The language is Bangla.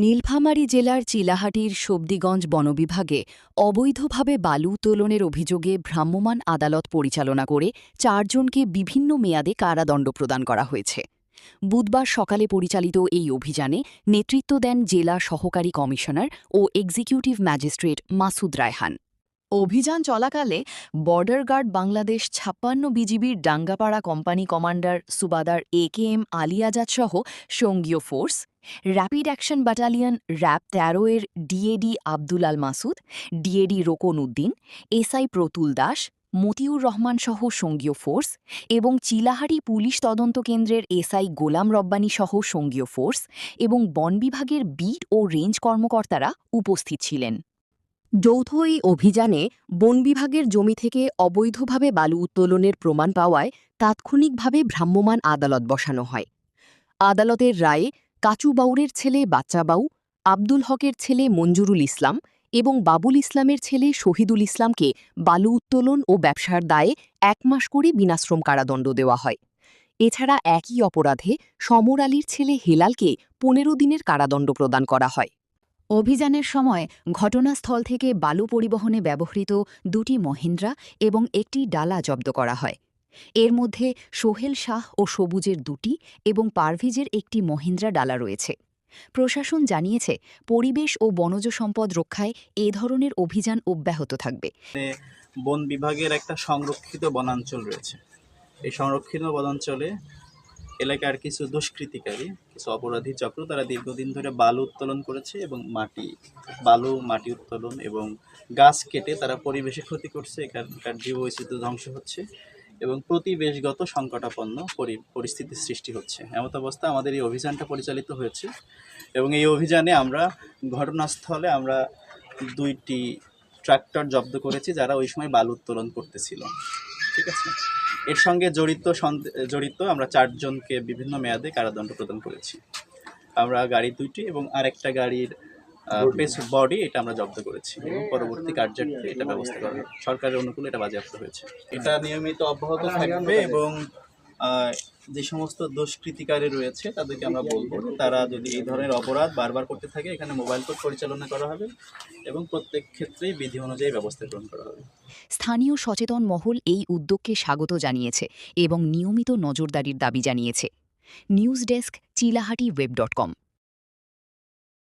নীলফামারী জেলার চিলাহাটির সবদিগঞ্জ বনবিভাগে অবৈধভাবে বালু উত্তোলনের অভিযোগে ভ্রাম্যমাণ আদালত পরিচালনা করে ৪ জনকে বিভিন্ন মেয়াদে কারাদণ্ড প্রদান করা হয়েছে। বুধবার সকালে পরিচালিত এই অভিযানে নেতৃত্ব দেন জেলা সহকারী কমিশনার ও এক্সিকিউটিভ ম্যাজিস্ট্রেট মাসুদ রায়হান। অভিযান চলাকালে বর্ডার গার্ড বাংলাদেশ ৫৬ বিজিবির ডাঙ্গাপাড়া কোম্পানি কমান্ডার সুবাদার একেএম আলী আজাদ সহ সঙ্গীয় force, rapid action battalion RAB ১৩ এর DAD Abdul Al Masud, DAD Rokon Uddin, SI Pratul Das, Motiur Rahman সহ সঙ্গীয় ফোর্স এবং চিলাহাটি পুলিশ তদন্ত কেন্দ্রের এসআই গোলাম রব্বানী সহ সঙ্গীয় ফোর্স এবং বন বিভাগের বিট ও রেঞ্জ কর্মকর্তারা উপস্থিত ছিলেন। যৌথ এই অভিযানে বন বিভাগের জমি থেকে অবৈধভাবে বালু উত্তোলনের প্রমাণ পাওয়ায় তাৎক্ষণিকভাবে ভ্রাম্যমাণ আদালত বসানো হয়। আদালতের রায়ে কাচু বাউরের ছেলে বাচ্চা বাউ, আব্দুল হকের ছেলে মঞ্জুরুল ইসলাম এবং বাবুল ইসলামের ছেলে শহীদুল ইসলামকে বালু উত্তোলন ও ব্যবসার দায়ে ১ মাস করে বিনাশ্রম কারাদণ্ড দেওয়া হয়। এছাড়া একই অপরাধে সমর আলীর ছেলে হেলালকে ১৫ দিনের কারাদণ্ড প্রদান করা হয়। অভিযানের সময় ঘটনাস্থল থেকে বালু পরিবহনে ব্যবহৃত ২টি মহিন্দ্রা এবং একটি ডালা জব্দ করা হয়। এর মধ্যে সোহেল শাহ ও সবুজের ২টি এবং পারভিজের একটি মহিন্দ্রা ডালা রয়েছে। প্রশাসন জানিয়েছে, পরিবেশ ও বনজ সম্পদ রক্ষায় এ ধরনের অভিযান অব্যাহত থাকবে। বন বিভাগের একটা সংরক্ষিত বনাঞ্চল রয়েছে। এই সংরক্ষিত বনাঞ্চলে এলাকার কিছু দুষ্কৃতিকারী, কিছু অপরাধী চক্র, তারা দীর্ঘদিন ধরে বালু উত্তোলন করেছে এবং মাটি উত্তোলন এবং গাছ কেটে তারা পরিবেশে ক্ষতি করছে। এখানকার জীববৈচিত্র্য ধ্বংস হচ্ছে এবং পরিবেশগত সংকটাপন্ন পরিস্থিতির সৃষ্টি হচ্ছে। এমত অবস্থা আমাদের এই অভিযানটা পরিচালিত হয়েছে এবং এই অভিযানে আমরা ঘটনাস্থলে ২টি ট্রাক্টর জব্দ করেছি, যারা ওই সময় বালু উত্তোলন করতেছিল। ঠিক আছে, এর সঙ্গে জড়িত আমরা ৪ জনকে বিভিন্ন মেয়াদে কারাদণ্ড প্রদান করেছি। আমরা গাড়ি ২টি এবং আরেকটা গাড়ির বডি এটা আমরা জব্দ করেছি এবং পরবর্তী কার্যার্থে এটা ব্যবস্থা করা হবে। সরকারের অনুকূলে এটা বাজেয়াপ্ত হয়েছে। এটা নিয়মিত অব্যাহত থাকবে এবং যে সমস্ত দুষ্কৃতিকারী রয়েছে তাদেরকে আমরা বলবো, তারা যদি এই ধরনের অপরাধ বারবার করতে থাকে, এখানে মোবাইল কোর্ট পরিচালনা করা হবে এবং প্রত্যেক ক্ষেত্রেই বিধি অনুযায়ী ব্যবস্থা গ্রহণ করা হবে। স্থানীয় সচেতন মহল এই উদ্যোগকে স্বাগত জানিয়েছে এবং নিয়মিত নজরদারির দাবি জানিয়েছে। News desk, Chilahati web.com।